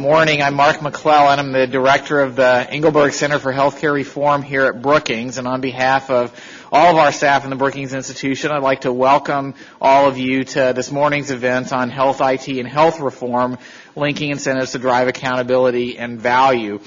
Good morning. I'm Mark McClellan. I'm the director of the Engelberg Center for Healthcare Reform here at Brookings, and on behalf of all of our staff in the Brookings Institution, I'd like to welcome all of you to this morning's event on health IT and health reform, linking incentives to drive accountability and value.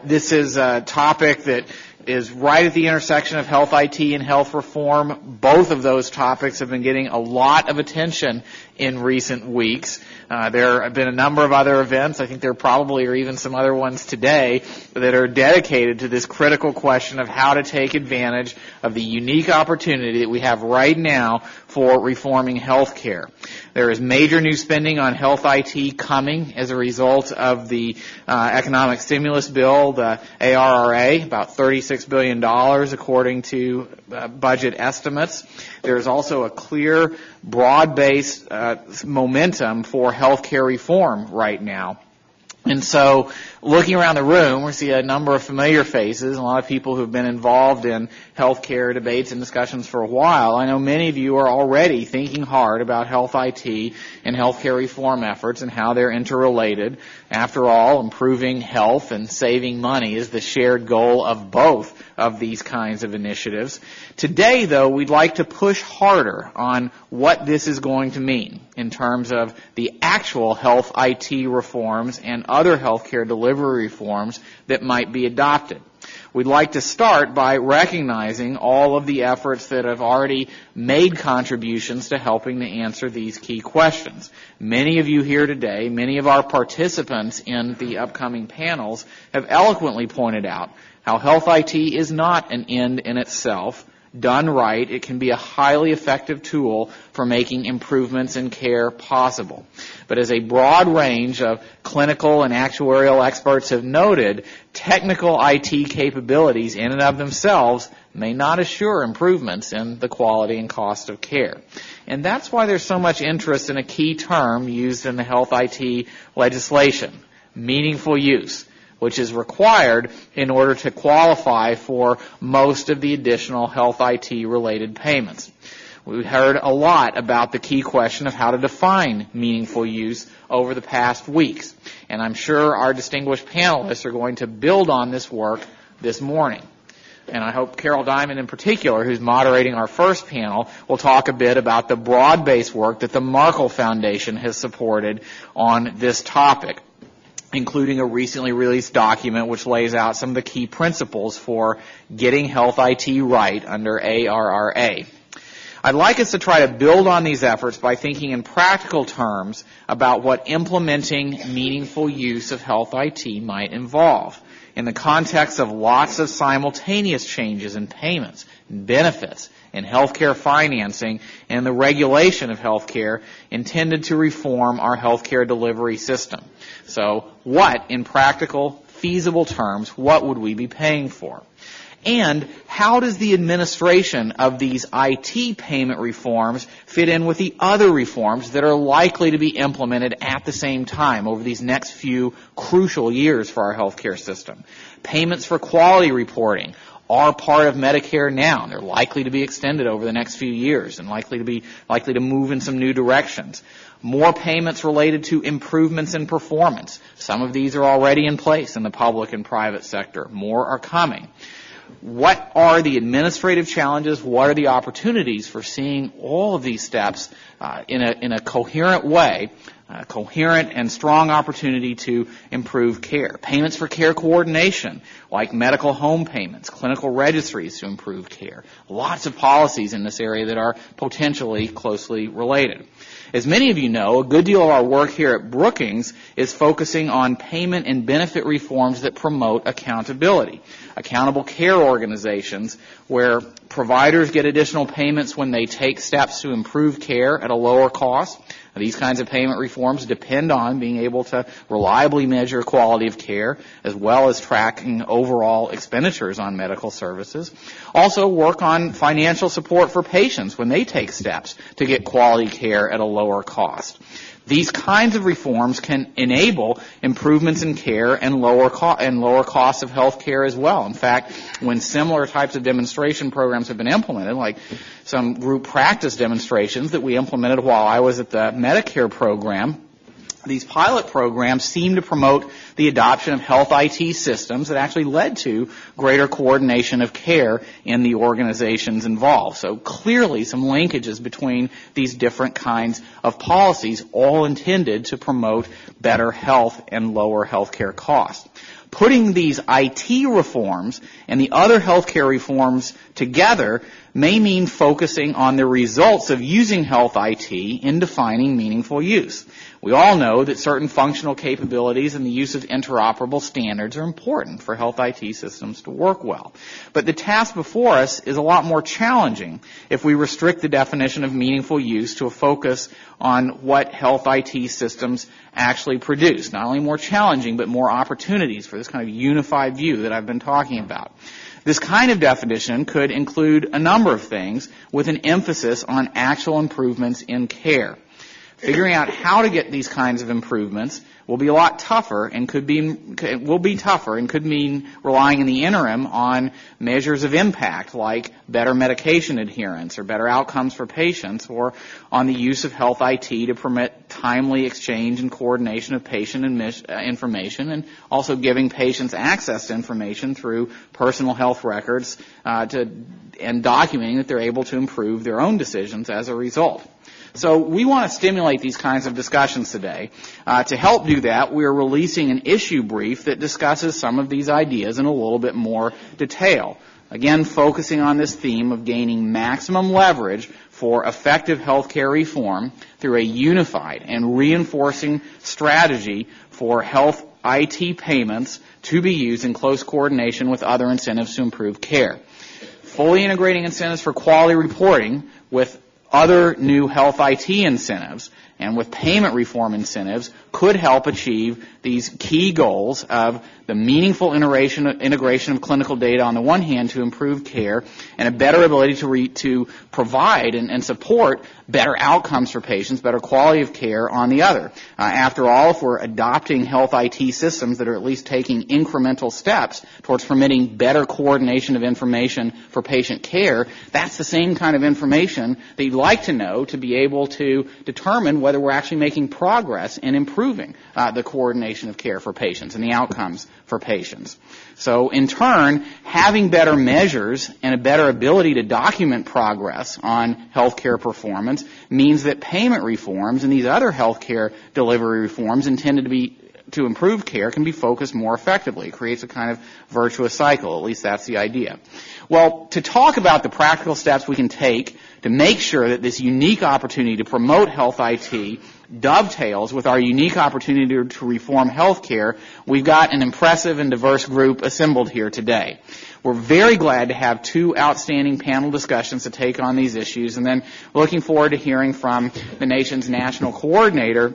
This is a topic that is right at the intersection of health IT and health reform. Both of those topics have been getting a lot of attention in recent weeks. There have been a number of other events. I think there probably are even some other ones today that are dedicated to this critical question of how to take advantage of the unique opportunity that we have right now for reforming health care. There is major new spending on health IT coming as a result of the economic stimulus bill, the ARRA, about $36 billion according to budget estimates. There's also a clear, broad-based momentum for health care reform right now. And so, looking around the room, we see a number of familiar faces, a lot of people who have been involved in healthcare debates and discussions for a while. I know many of you are already thinking hard about health IT and healthcare reform efforts and how they're interrelated. After all, improving health and saving money is the shared goal of both of these kinds of initiatives. Today, though, we'd like to push harder on what this is going to mean in terms of the actual health IT reforms and other healthcare delivery reforms that might be adopted. We'd like to start by recognizing all of the efforts that have already made contributions to helping to answer these key questions. Many of you here today, many of our participants in the upcoming panels have eloquently pointed out how health IT is not an end in itself. Done right, it can be a highly effective tool for making improvements in care possible. But as a broad range of clinical and actuarial experts have noted, technical IT capabilities in and of themselves may not assure improvements in the quality and cost of care. And that's why there's so much interest in a key term used in the health IT legislation, meaningful use, which is required in order to qualify for most of the additional health IT-related payments. We've heard a lot about the key question of how to define meaningful use over the past weeks, and I'm sure our distinguished panelists are going to build on this work this morning. And I hope Carol Diamond in particular, who's moderating our first panel, will talk a bit about the broad-based work that the Markle Foundation has supported on this topic, including a recently released document which lays out some of the key principles for getting health IT right under ARRA. I'd like us to try to build on these efforts by thinking in practical terms about what implementing meaningful use of health IT might involve in the context of lots of simultaneous changes in payments, and benefits, and healthcare financing, and the regulation of healthcare intended to reform our healthcare delivery system. So what, in practical, feasible terms, what would we be paying for? And how does the administration of these IT payment reforms fit in with the other reforms that are likely to be implemented at the same time over these next few crucial years for our healthcare system? Payments for quality reporting are part of Medicare now. They're likely to be extended over the next few years and likely to move in some new directions. More payments related to improvements in performance. Some of these are already in place in the public and private sector. More are coming. What are the administrative challenges? What are the opportunities for seeing all of these steps in a coherent way, a coherent and strong opportunity to improve care? Payments for care coordination, like medical home payments, clinical registries to improve care. Lots of policies in this area that are potentially closely related. As many of you know, a good deal of our work here at Brookings is focusing on payment and benefit reforms that promote accountability. Accountable care organizations where providers get additional payments when they take steps to improve care at a lower cost. These kinds of payment reforms depend on being able to reliably measure quality of care as well as tracking overall expenditures on medical services. Also work on financial support for patients when they take steps to get quality care at a lower cost. These kinds of reforms can enable improvements in care and lower costs of health care as well. In fact, when similar types of demonstration programs have been implemented, like some group practice demonstrations that we implemented while I was at the Medicare program, these pilot programs seem to promote the adoption of health IT systems that actually led to greater coordination of care in the organizations involved. So clearly some linkages between these different kinds of policies, all intended to promote better health and lower healthcare costs. Putting these IT reforms and the other healthcare reforms together may mean focusing on the results of using health IT in defining meaningful use. We all know that certain functional capabilities and the use of interoperable standards are important for health IT systems to work well. But the task before us is a lot more challenging if we restrict the definition of meaningful use to a focus on what health IT systems actually produce. Not only more challenging, but more opportunities for this kind of unified view that I've been talking about. This kind of definition could include a number of things with an emphasis on actual improvements in care. Figuring out how to get these kinds of improvements will be a lot tougher and could mean relying in the interim on measures of impact like better medication adherence or better outcomes for patients, or on the use of health IT to permit timely exchange and coordination of patient information, and also giving patients access to information through personal health records and documenting that they're able to improve their own decisions as a result. So we want to stimulate these kinds of discussions today. To help do that, we are releasing an issue brief that discusses some of these ideas in a little bit more detail. Again, focusing on this theme of gaining maximum leverage for effective healthcare reform through a unified and reinforcing strategy for health IT payments to be used in close coordination with other incentives to improve care. Fully integrating incentives for quality reporting with other new health IT incentives and with payment reform incentives could help achieve these key goals of the meaningful integration of clinical data on the one hand to improve care, and a better ability to provide and support better outcomes for patients, better quality of care on the other. After all, if we're adopting health IT systems that are at least taking incremental steps towards permitting better coordination of information for patient care, that's the same kind of information that you'd like to know to be able to determine whether we're actually making progress in improving the coordination of care for patients and the outcomes for patients. So in turn, having better measures and a better ability to document progress on healthcare performance means that payment reforms and these other healthcare delivery reforms intended to improve care can be focused more effectively. It creates a kind of virtuous cycle. At least that's the idea. Well, to talk about the practical steps we can take to make sure that this unique opportunity to promote health IT dovetails with our unique opportunity to reform healthcare, we've got an impressive and diverse group assembled here today. We're very glad to have two outstanding panel discussions to take on these issues, and then looking forward to hearing from the nation's national coordinator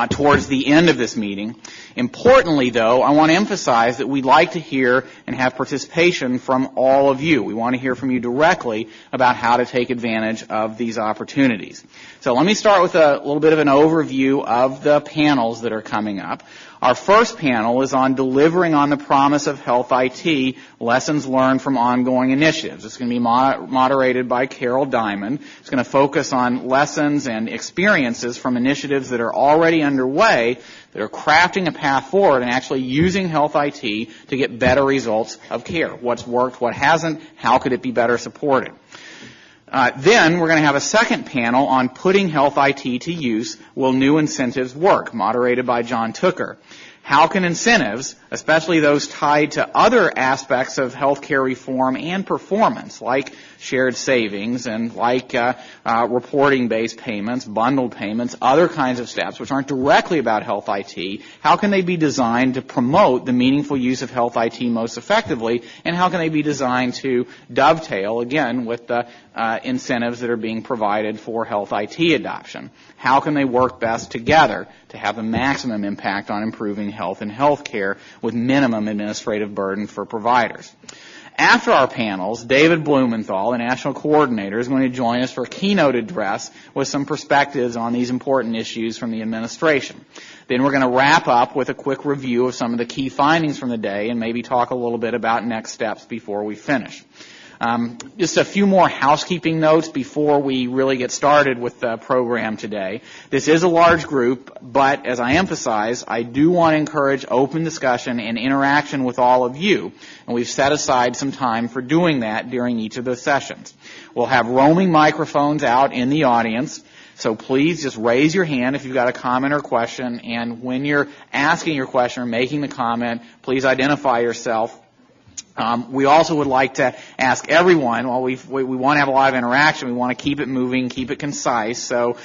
towards the end of this meeting. Importantly, though, I want to emphasize that we'd like to hear and have participation from all of you. We want to hear from you directly about how to take advantage of these opportunities. So let me start with a little bit of an overview of the panels that are coming up. Our first panel is on delivering on the promise of health IT, lessons learned from ongoing initiatives. It's going to be moderated by Carol Diamond. It's going to focus on lessons and experiences from initiatives that are already underway that are crafting a path forward and actually using health IT to get better results of care. What's worked, what hasn't, how could it be better supported? Then we're going to have a second panel on putting health IT to use. Will new incentives work? Moderated by John Tooker. How can incentives, especially those tied to other aspects of healthcare reform and performance, like shared savings and like reporting-based payments, bundled payments, other kinds of steps which aren't directly about health IT, how can they be designed to promote the meaningful use of health IT most effectively, and how can they be designed to dovetail, again, with the incentives that are being provided for health IT adoption? How can they work best together to have the maximum impact on improving health and health care with minimum administrative burden for providers? After our panels, David Blumenthal, the national coordinator, is going to join us for a keynote address with some perspectives on these important issues from the administration. Then we're going to wrap up with a quick review of some of the key findings from the day and maybe talk a little bit about next steps before we finish. Just a few more housekeeping notes before we really get started with the program today. This is a large group, but as I emphasize, I do want to encourage open discussion and interaction with all of you, and we've set aside some time for doing that during each of the sessions. We'll have roaming microphones out in the audience, so please just raise your hand if you've got a comment or question, and when you're asking your question or making the comment, please identify yourself. We also would like to ask everyone, while we want to have a lot of interaction, we want to keep it moving, keep it concise, so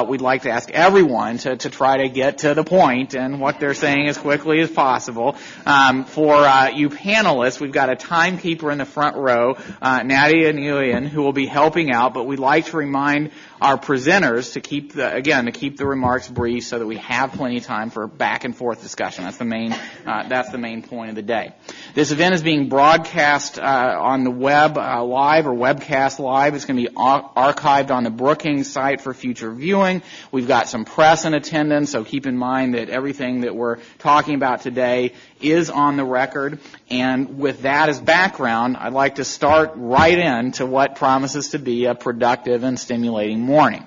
we'd like to ask everyone to try to get to the point and what they're saying as quickly as possible. For you panelists, we've got a timekeeper in the front row, Nadia Nguyen, who will be helping out, but we'd like to remind our presenters to keep the remarks brief so that we have plenty of time for back and forth discussion. That's the main point of the day. This event is being broadcast on the web live or webcast live. It's going to be archived on the Brookings site for future viewing. We've got some press in attendance, so keep in mind that everything that we're talking about today is on the record. And with that as background, I'd like to start right into what promises to be a productive and stimulating morning.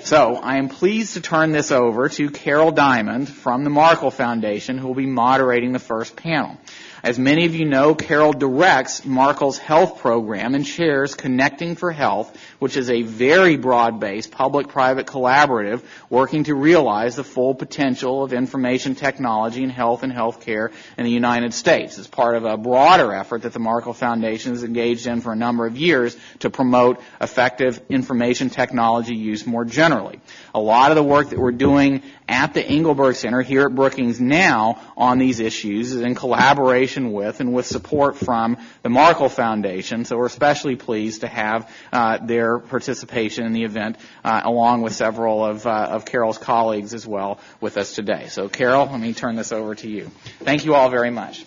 So I am pleased to turn this over to Carol Diamond from the Markle Foundation, who will be moderating the first panel. As many of you know, Carol directs Markle's health program and chairs Connecting for Health, which is a very broad-based public-private collaborative working to realize the full potential of information technology in health and healthcare in the United States. It's part of a broader effort that the Markle Foundation has engaged in for a number of years to promote effective information technology use more generally. A lot of the work that we're doing at the Engelberg Center here at Brookings now on these issues is in collaboration with and with support from the Markle Foundation, so we're especially pleased to have their participation in the event along with several of Carol's colleagues as well with us today. So Carol, let me turn this over to you. Thank you all very much.